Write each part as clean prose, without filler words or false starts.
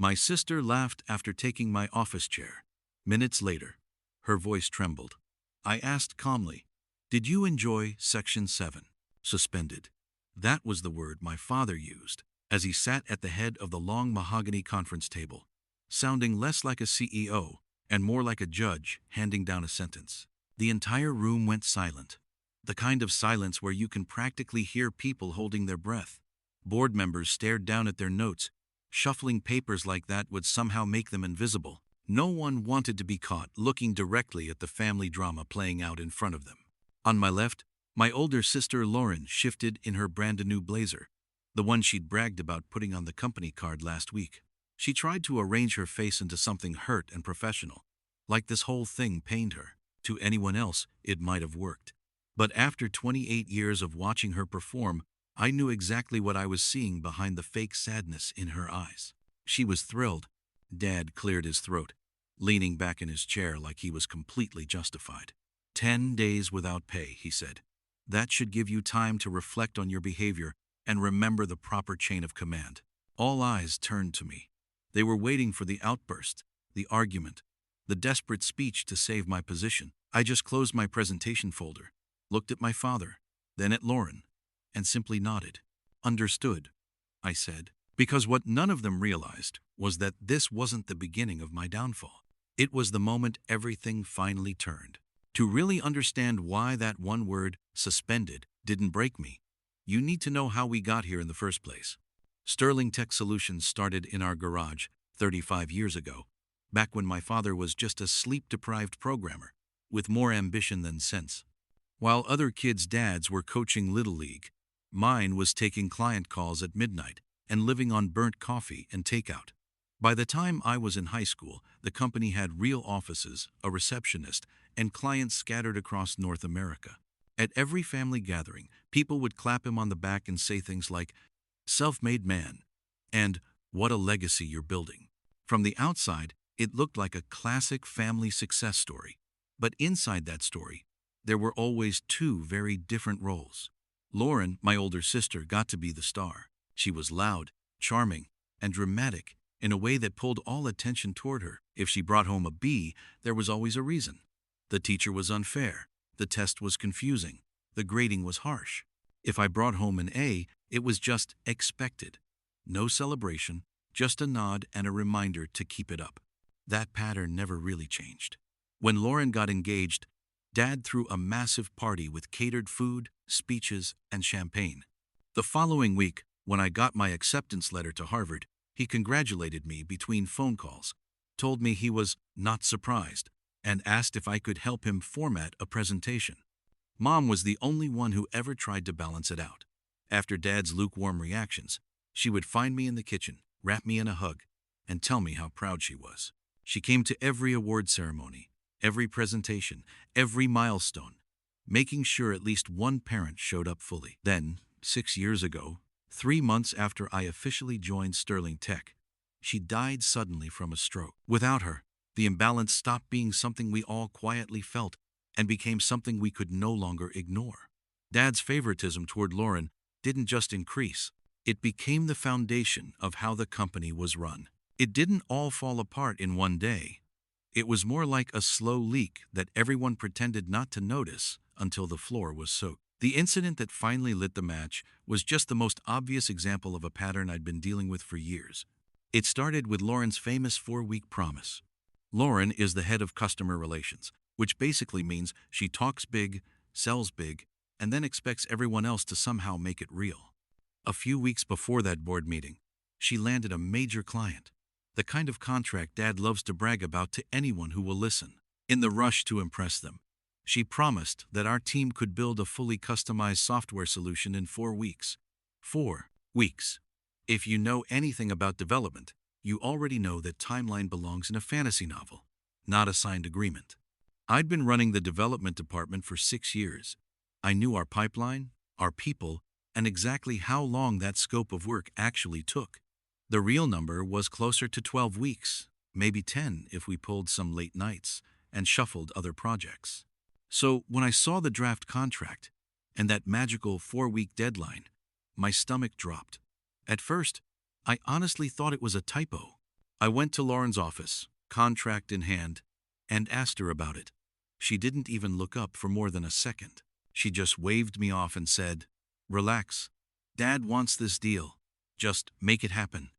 My sister laughed after taking my office chair. Minutes later, her voice trembled. I asked calmly, "Did you enjoy Section 7? Suspended." That was the word my father used as he sat at the head of the long mahogany conference table, sounding less like a CEO and more like a judge handing down a sentence. The entire room went silent, the kind of silence where you can practically hear people holding their breath. Board members stared down at their notes. Shuffling papers like that would somehow make them invisible. No one wanted to be caught looking directly at the family drama playing out in front of them. On my left, my older sister Lauren shifted in her brand new blazer, the one she'd bragged about putting on the company card last week. She tried to arrange her face into something hurt and professional, like this whole thing pained her. To anyone else, it might have worked. But after 28 years of watching her perform, I knew exactly what I was seeing behind the fake sadness in her eyes. She was thrilled. Dad cleared his throat, leaning back in his chair like he was completely justified. 10 days without pay, he said. That should give you time to reflect on your behavior and remember the proper chain of command. All eyes turned to me. They were waiting for the outburst, the argument, the desperate speech to save my position. I just closed my presentation folder, looked at my father, then at Lauren, and simply nodded. "Understood," I said, because what none of them realized was that this wasn't the beginning of my downfall. It was the moment everything finally turned. To really understand why that one word, suspended, didn't break me, you need to know how we got here in the first place. Sterling Tech Solutions started in our garage 35 years ago, back when my father was just a sleep-deprived programmer with more ambition than sense. While other kids' dads were coaching Little League, mine was taking client calls at midnight and living on burnt coffee and takeout. By the time I was in high school, the company had real offices, a receptionist, and clients scattered across North America. At every family gathering, people would clap him on the back and say things like, "Self-made man," and "What a legacy you're building." From the outside, it looked like a classic family success story. But inside that story, there were always two very different roles. Lauren, my older sister, got to be the star. She was loud, charming, and dramatic in a way that pulled all attention toward her. If she brought home a B, there was always a reason. The teacher was unfair. The test was confusing. The grading was harsh. If I brought home an A, it was just expected. No celebration, just a nod and a reminder to keep it up. That pattern never really changed. When Lauren got engaged, Dad threw a massive party with catered food, speeches, and champagne. The following week, when I got my acceptance letter to Harvard, he congratulated me between phone calls, told me he was not surprised, and asked if I could help him format a presentation. Mom was the only one who ever tried to balance it out. After Dad's lukewarm reactions, she would find me in the kitchen, wrap me in a hug, and tell me how proud she was. She came to every award ceremony, every presentation, every milestone, making sure at least one parent showed up fully. Then, 6 years ago, 3 months after I officially joined Sterling Tech, she died suddenly from a stroke. Without her, the imbalance stopped being something we all quietly felt and became something we could no longer ignore. Dad's favoritism toward Lauren didn't just increase, it became the foundation of how the company was run. It didn't all fall apart in one day. It was more like a slow leak that everyone pretended not to notice until the floor was soaked. The incident that finally lit the match was just the most obvious example of a pattern I'd been dealing with for years. It started with Lauren's famous 4-week promise. Lauren is the head of customer relations, which basically means she talks big, sells big, and then expects everyone else to somehow make it real. A few weeks before that board meeting, she landed a major client, the kind of contract Dad loves to brag about to anyone who will listen. In the rush to impress them, she promised that our team could build a fully customized software solution in 4 weeks. 4 weeks. If you know anything about development, you already know that timeline belongs in a fantasy novel, not a signed agreement. I'd been running the development department for 6 years. I knew our pipeline, our people, and exactly how long that scope of work actually took. The real number was closer to 12 weeks, maybe 10 if we pulled some late nights and shuffled other projects. So when I saw the draft contract and that magical 4-week deadline, my stomach dropped. At first, I honestly thought it was a typo. I went to Lauren's office, contract in hand, and asked her about it. She didn't even look up for more than a second. She just waved me off and said, "Relax. Dad wants this deal. Just make it happen.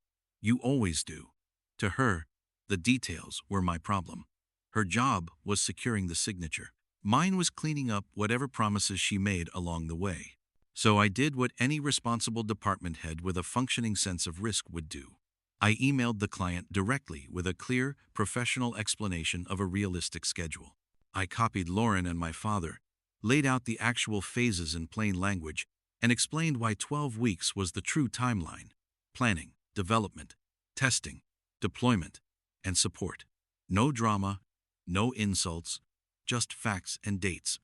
You always do." To her, the details were my problem. Her job was securing the signature. Mine was cleaning up whatever promises she made along the way. So I did what any responsible department head with a functioning sense of risk would do. I emailed the client directly with a clear, professional explanation of a realistic schedule. I copied Lauren and my father, laid out the actual phases in plain language, and explained why 12 weeks was the true timeline: planning, development, testing, deployment, and support. No drama, no insults, just facts and dates.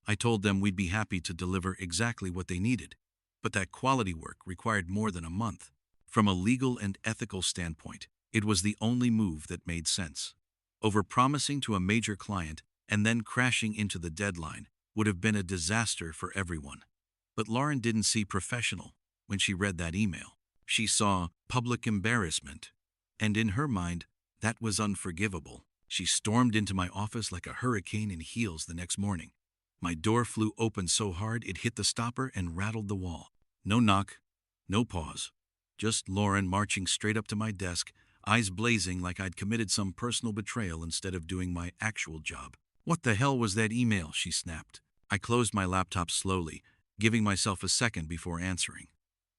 I told them we'd be happy to deliver exactly what they needed, but that quality work required more than a month. From a legal and ethical standpoint, it was the only move that made sense. Overpromising to a major client and then crashing into the deadline would have been a disaster for everyone. But Lauren didn't see professional when she read that email. She saw public embarrassment, and in her mind, that was unforgivable. She stormed into my office like a hurricane in heels the next morning. My door flew open so hard it hit the stopper and rattled the wall. No knock, no pause. Just Lauren marching straight up to my desk, eyes blazing like I'd committed some personal betrayal instead of doing my actual job. "What the hell was that email?" she snapped. I closed my laptop slowly, giving myself a second before answering.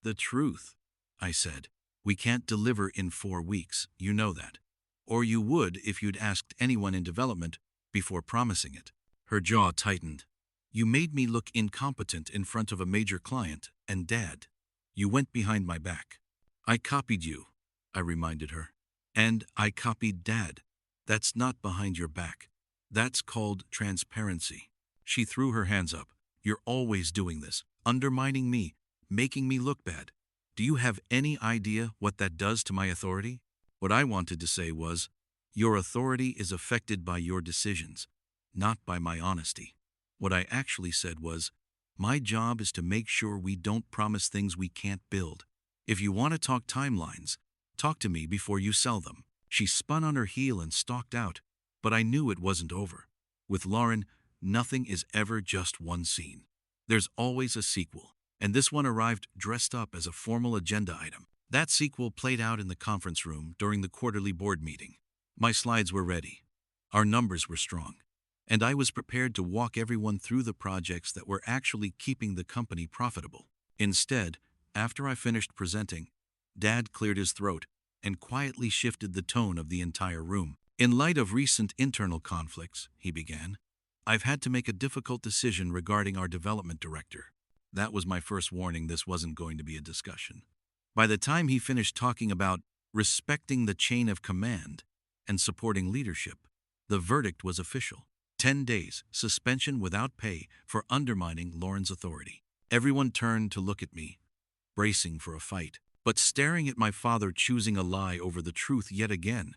"The truth," I said. "We can't deliver in 4 weeks, you know that. Or you would if you'd asked anyone in development before promising it." Her jaw tightened. "You made me look incompetent in front of a major client and Dad. You went behind my back." "I copied you," I reminded her. "And I copied Dad. That's not behind your back. That's called transparency." She threw her hands up. "You're always doing this, undermining me, making me look bad. Do you have any idea what that does to my authority?" What I wanted to say was, "Your authority is affected by your decisions, not by my honesty." What I actually said was, "My job is to make sure we don't promise things we can't build. If you want to talk timelines, talk to me before you sell them." She spun on her heel and stalked out, but I knew it wasn't over. With Lauren, nothing is ever just one scene. There's always a sequel, and this one arrived dressed up as a formal agenda item. That sequel played out in the conference room during the quarterly board meeting. My slides were ready. Our numbers were strong, and I was prepared to walk everyone through the projects that were actually keeping the company profitable. Instead, after I finished presenting, Dad cleared his throat and quietly shifted the tone of the entire room. "In light of recent internal conflicts," he began, "I've had to make a difficult decision regarding our development director." That was my first warning this wasn't going to be a discussion. By the time he finished talking about respecting the chain of command and supporting leadership, the verdict was official. 10 days, suspension without pay for undermining Lauren's authority. Everyone turned to look at me, bracing for a fight, but staring at my father choosing a lie over the truth yet again.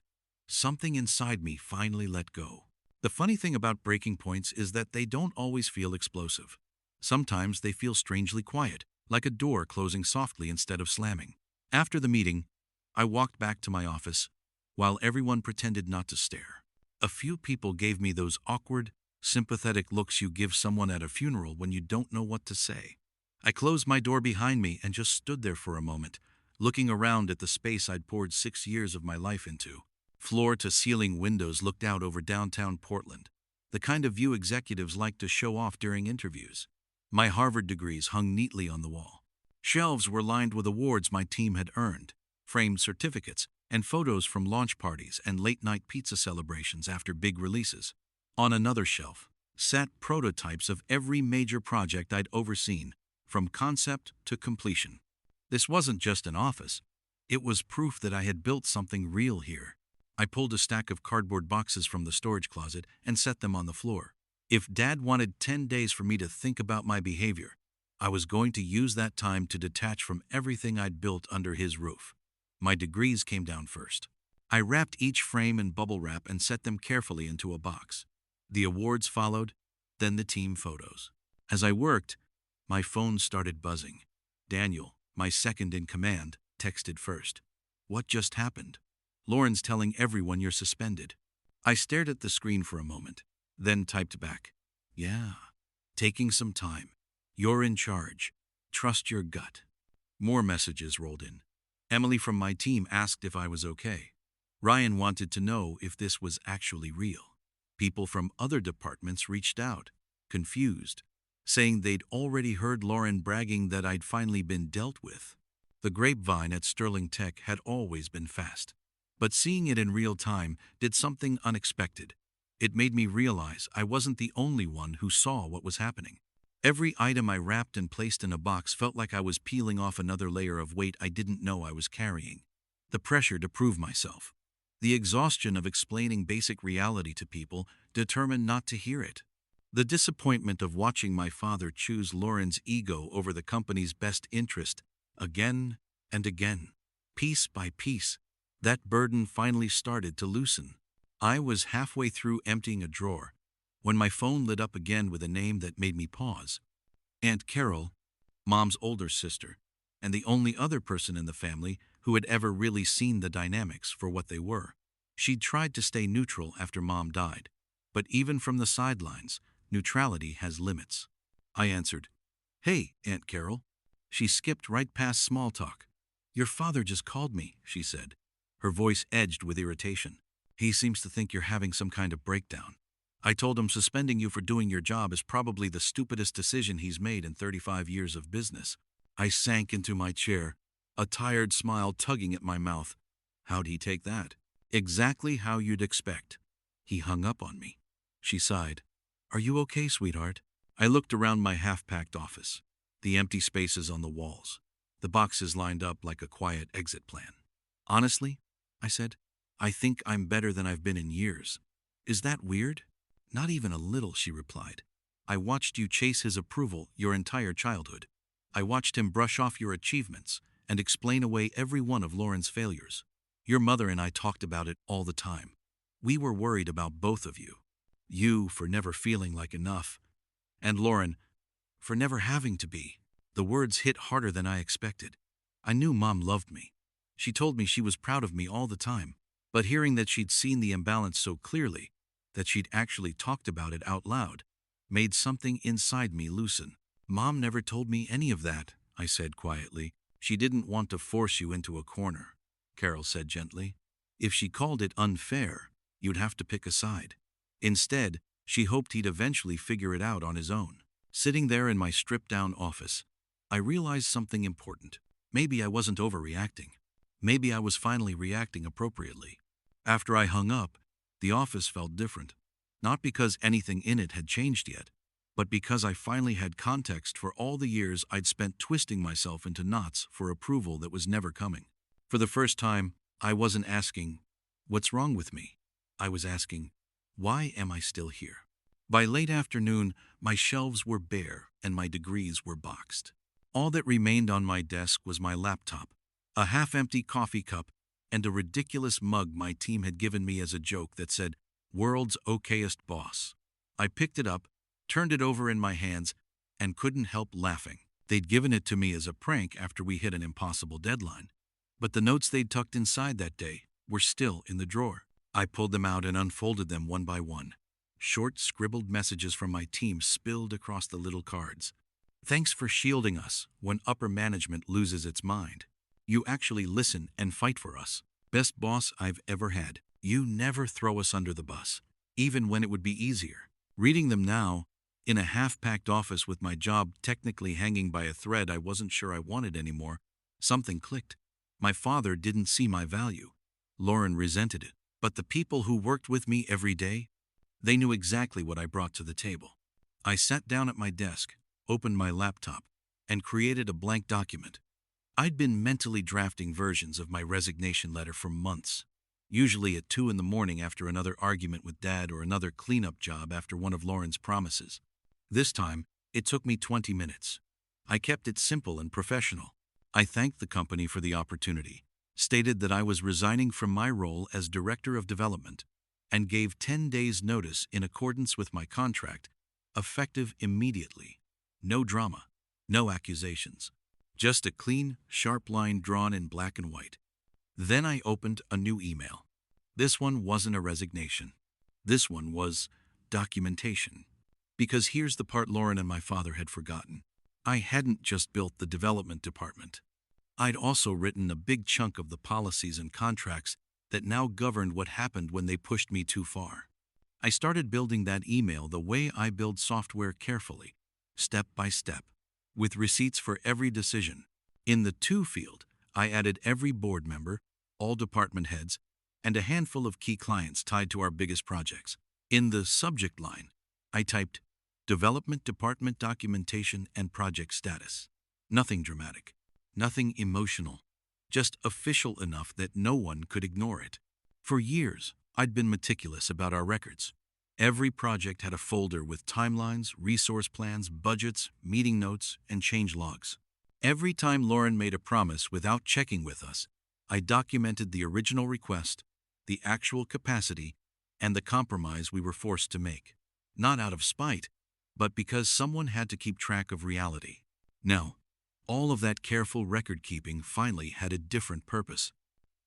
Something inside me finally let go. The funny thing about breaking points is that they don't always feel explosive. Sometimes they feel strangely quiet, like a door closing softly instead of slamming. After the meeting, I walked back to my office, while everyone pretended not to stare. A few people gave me those awkward, sympathetic looks you give someone at a funeral when you don't know what to say. I closed my door behind me and just stood there for a moment, looking around at the space I'd poured 6 years of my life into. Floor-to-ceiling windows looked out over downtown Portland, the kind of view executives like to show off during interviews. My Harvard degrees hung neatly on the wall. Shelves were lined with awards my team had earned, framed certificates, and photos from launch parties and late-night pizza celebrations after big releases. On another shelf sat prototypes of every major project I'd overseen, from concept to completion. This wasn't just an office. It was proof that I had built something real here. I pulled a stack of cardboard boxes from the storage closet and set them on the floor. If Dad wanted 10 days for me to think about my behavior, I was going to use that time to detach from everything I'd built under his roof. My degrees came down first. I wrapped each frame in bubble wrap and set them carefully into a box. The awards followed, then the team photos. As I worked, my phone started buzzing. Daniel, my second in command, texted first. "What just happened?" Lauren's telling everyone you're suspended. I stared at the screen for a moment, then typed back. Yeah. Taking some time. You're in charge. Trust your gut. More messages rolled in. Emily from my team asked if I was okay. Ryan wanted to know if this was actually real. People from other departments reached out, confused, saying they'd already heard Lauren bragging that I'd finally been dealt with. The grapevine at Sterling Tech had always been fast, but seeing it in real time did something unexpected. It made me realize I wasn't the only one who saw what was happening. Every item I wrapped and placed in a box felt like I was peeling off another layer of weight I didn't know I was carrying. The pressure to prove myself. The exhaustion of explaining basic reality to people determined not to hear it. The disappointment of watching my father choose Lauren's ego over the company's best interest again and again. Piece by piece, that burden finally started to loosen. I was halfway through emptying a drawer when my phone lit up again with a name that made me pause. Aunt Carol, Mom's older sister, and the only other person in the family who had ever really seen the dynamics for what they were. She'd tried to stay neutral after Mom died, but even from the sidelines, neutrality has limits. I answered, "Hey, Aunt Carol." She skipped right past small talk. "Your father just called me," she said, her voice edged with irritation. "He seems to think you're having some kind of breakdown. I told him suspending you for doing your job is probably the stupidest decision he's made in 35 years of business." I sank into my chair, a tired smile tugging at my mouth. How'd he take that? Exactly how you'd expect. He hung up on me. She sighed. "Are you okay, sweetheart?" I looked around my half-packed office. The empty spaces on the walls. The boxes lined up like a quiet exit plan. "Honestly," I said, "I think I'm better than I've been in years." "Is that weird?" "Not even a little," she replied. "I watched you chase his approval your entire childhood. I watched him brush off your achievements and explain away every one of Lauren's failures. Your mother and I talked about it all the time. We were worried about both of you. You for never feeling like enough, and Lauren for never having to be." The words hit harder than I expected. I knew Mom loved me. She told me she was proud of me all the time, but hearing that she'd seen the imbalance so clearly, that she'd actually talked about it out loud, made something inside me loosen. "Mom never told me any of that," I said quietly. "She didn't want to force you into a corner," Carol said gently. "If she called it unfair, you'd have to pick a side. Instead, she hoped he'd eventually figure it out on his own." Sitting there in my stripped-down office, I realized something important. Maybe I wasn't overreacting. Maybe I was finally reacting appropriately. After I hung up, the office felt different. Not because anything in it had changed yet, but because I finally had context for all the years I'd spent twisting myself into knots for approval that was never coming. For the first time, I wasn't asking, "What's wrong with me?" I was asking, "Why am I still here?" By late afternoon, my shelves were bare and my degrees were boxed. All that remained on my desk was my laptop, a half-empty coffee cup, and a ridiculous mug my team had given me as a joke that said, "World's okayest boss." I picked it up, turned it over in my hands, and couldn't help laughing. They'd given it to me as a prank after we hit an impossible deadline. But the notes they'd tucked inside that day were still in the drawer. I pulled them out and unfolded them one by one. Short, scribbled messages from my team spilled across the little cards. "Thanks for shielding us when upper management loses its mind. You actually listen and fight for us. Best boss I've ever had. You never throw us under the bus, even when it would be easier." Reading them now, in a half-packed office with my job technically hanging by a thread I wasn't sure I wanted anymore, something clicked. My father didn't see my value. Lauren resented it. But the people who worked with me every day, they knew exactly what I brought to the table. I sat down at my desk, opened my laptop, and created a blank document. I'd been mentally drafting versions of my resignation letter for months, usually at 2 in the morning after another argument with Dad or another cleanup job after one of Lauren's promises. This time, it took me 20 minutes. I kept it simple and professional. I thanked the company for the opportunity, stated that I was resigning from my role as Director of Development, and gave 10 days' notice in accordance with my contract, effective immediately. No drama, no accusations. Just a clean, sharp line drawn in black and white. Then I opened a new email. This one wasn't a resignation. This one was documentation. Because here's the part Lauren and my father had forgotten. I hadn't just built the development department. I'd also written a big chunk of the policies and contracts that now governed what happened when they pushed me too far. I started building that email the way I build software, carefully, step by step, with receipts for every decision. In the to field, I added every board member, all department heads, and a handful of key clients tied to our biggest projects. In the subject line, I typed Development Department Documentation and Project Status. Nothing dramatic, nothing emotional, just official enough that no one could ignore it. For years, I'd been meticulous about our records. Every project had a folder with timelines, resource plans, budgets, meeting notes, and change logs. Every time Lauren made a promise without checking with us, I documented the original request, the actual capacity, and the compromise we were forced to make. Not out of spite, but because someone had to keep track of reality. Now, all of that careful record-keeping finally had a different purpose.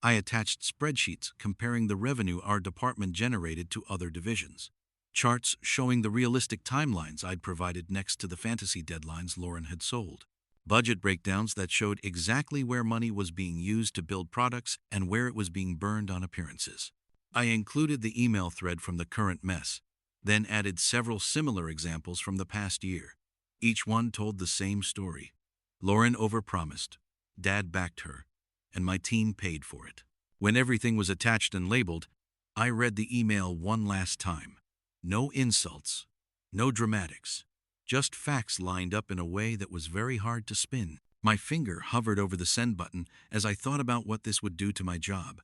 I attached spreadsheets comparing the revenue our department generated to other divisions. Charts showing the realistic timelines I'd provided next to the fantasy deadlines Lauren had sold. Budget breakdowns that showed exactly where money was being used to build products and where it was being burned on appearances. I included the email thread from the current mess, then added several similar examples from the past year. Each one told the same story. Lauren overpromised, Dad backed her, and my team paid for it. When everything was attached and labeled, I read the email one last time. No insults, no dramatics, just facts lined up in a way that was very hard to spin. My finger hovered over the send button as I thought about what this would do to my job,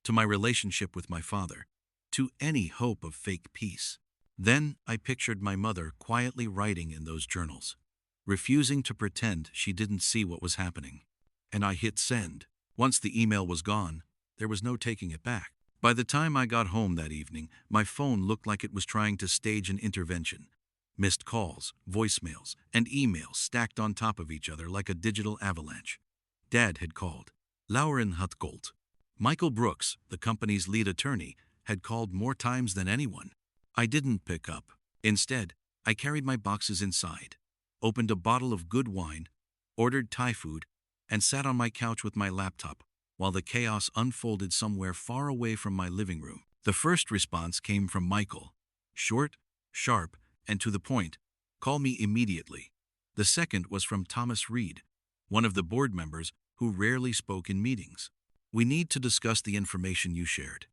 to my relationship with my father, to any hope of fake peace. Then I pictured my mother quietly writing in those journals, refusing to pretend she didn't see what was happening. And I hit send. Once the email was gone, there was no taking it back. By the time I got home that evening, my phone looked like it was trying to stage an intervention. Missed calls, voicemails, and emails stacked on top of each other like a digital avalanche. Dad had called. Lauren Hutgold. Michael Brooks, the company's lead attorney, had called more times than anyone. I didn't pick up. Instead, I carried my boxes inside, opened a bottle of good wine, ordered Thai food, and sat on my couch with my laptop while the chaos unfolded somewhere far away from my living room. The first response came from Michael. Short, sharp, and to the point. Call me immediately. The second was from Thomas Reed, one of the board members who rarely spoke in meetings. We need to discuss the information you shared.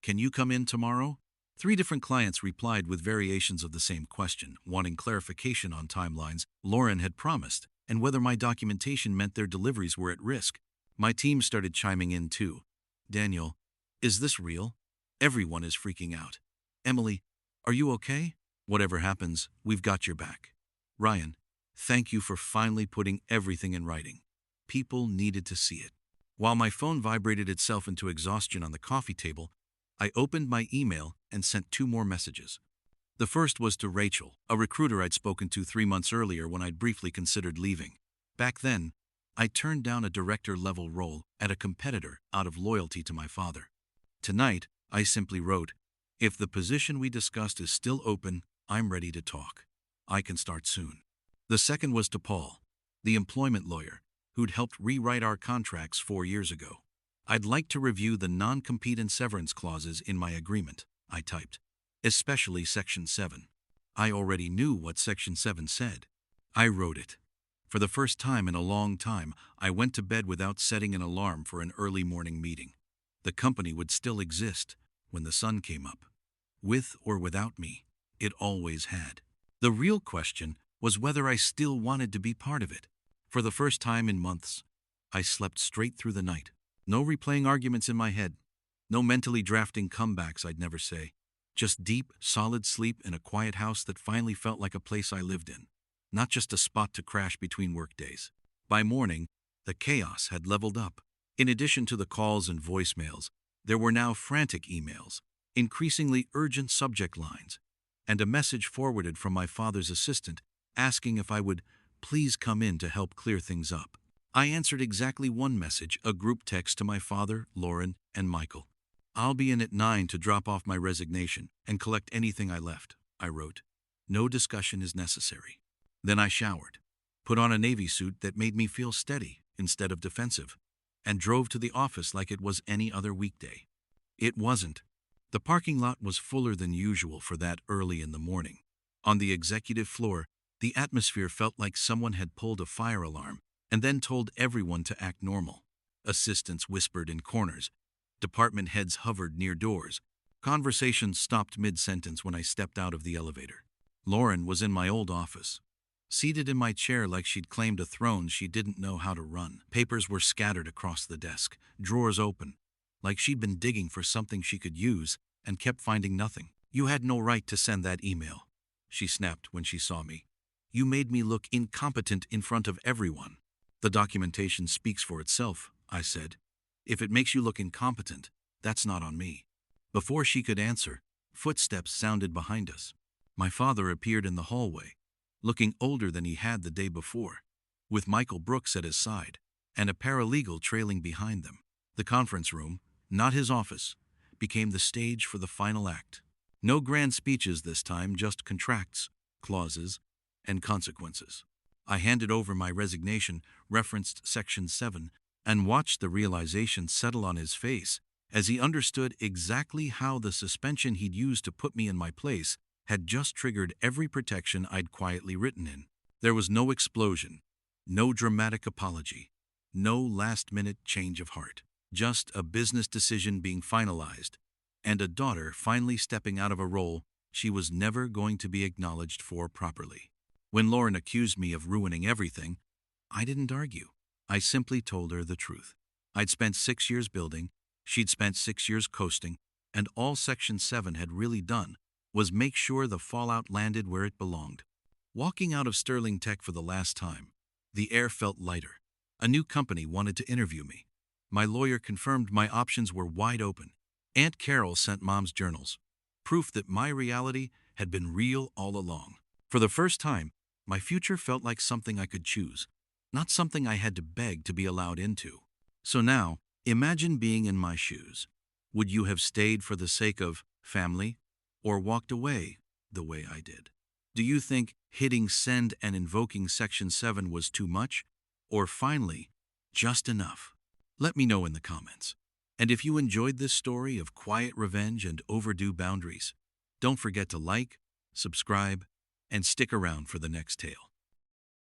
Can you come in tomorrow? 3 different clients replied with variations of the same question, wanting clarification on timelines Lauren had promised and whether my documentation meant their deliveries were at risk. My team started chiming in too. Daniel, is this real? Everyone is freaking out. Emily, are you okay? Whatever happens, we've got your back. Ryan, thank you for finally putting everything in writing. People needed to see it. While my phone vibrated itself into exhaustion on the coffee table, I opened my email and sent 2 more messages. The first was to Rachel, a recruiter I'd spoken to 3 months earlier when I'd briefly considered leaving. Back then, I turned down a director-level role at a competitor out of loyalty to my father. Tonight, I simply wrote, if the position we discussed is still open, I'm ready to talk. I can start soon. The second was to Paul, the employment lawyer, who'd helped rewrite our contracts 4 years ago. I'd like to review the non-compete and severance clauses in my agreement, I typed, especially Section 7. I already knew what Section 7 said. I wrote it. For the first time in a long time, I went to bed without setting an alarm for an early morning meeting. The company would still exist when the sun came up. With or without me, it always had. The real question was whether I still wanted to be part of it. For the first time in months, I slept straight through the night. No replaying arguments in my head. No mentally drafting comebacks I'd never say. Just deep, solid sleep in a quiet house that finally felt like a place I lived in. Not just a spot to crash between workdays. By morning, the chaos had leveled up. In addition to the calls and voicemails, there were now frantic emails, increasingly urgent subject lines, and a message forwarded from my father's assistant asking if I would please come in to help clear things up. I answered exactly one message, a group text to my father, Lauren, and Michael. "I'll be in at 9 to drop off my resignation and collect anything I left," I wrote. "No discussion is necessary." Then I showered, put on a navy suit that made me feel steady instead of defensive, and drove to the office like it was any other weekday. It wasn't. The parking lot was fuller than usual for that early in the morning. On the executive floor, the atmosphere felt like someone had pulled a fire alarm and then told everyone to act normal. Assistants whispered in corners. Department heads hovered near doors. Conversations stopped mid-sentence when I stepped out of the elevator. Lauren was in my old office, seated in my chair like she'd claimed a throne she didn't know how to run. Papers were scattered across the desk, drawers open, like she'd been digging for something she could use and kept finding nothing. "You had no right to send that email," she snapped when she saw me. "You made me look incompetent in front of everyone." "The documentation speaks for itself," I said. "If it makes you look incompetent, that's not on me." Before she could answer, footsteps sounded behind us. My father appeared in the hallway, looking older than he had the day before, with Michael Brooks at his side and a paralegal trailing behind them. The conference room, not his office, became the stage for the final act. No grand speeches this time, just contracts, clauses, and consequences. I handed over my resignation, referenced Section 7, and watched the realization settle on his face as he understood exactly how the suspension he'd used to put me in my place had just triggered every protection I'd quietly written in. There was no explosion, no dramatic apology, no last-minute change of heart. Just a business decision being finalized, and a daughter finally stepping out of a role she was never going to be acknowledged for properly. When Lauren accused me of ruining everything, I didn't argue. I simply told her the truth. I'd spent 6 years building, she'd spent 6 years coasting, and all Section 7 had really done was make sure the fallout landed where it belonged. Walking out of Sterling Tech for the last time, the air felt lighter. A new company wanted to interview me. My lawyer confirmed my options were wide open. Aunt Carol sent Mom's journals, proof that my reality had been real all along. For the first time, my future felt like something I could choose, not something I had to beg to be allowed into. So now, imagine being in my shoes. Would you have stayed for the sake of family, or walked away the way I did? Do you think hitting send and invoking Section 7 was too much, or finally, just enough? Let me know in the comments. And if you enjoyed this story of quiet revenge and overdue boundaries, don't forget to like, subscribe, and stick around for the next tale.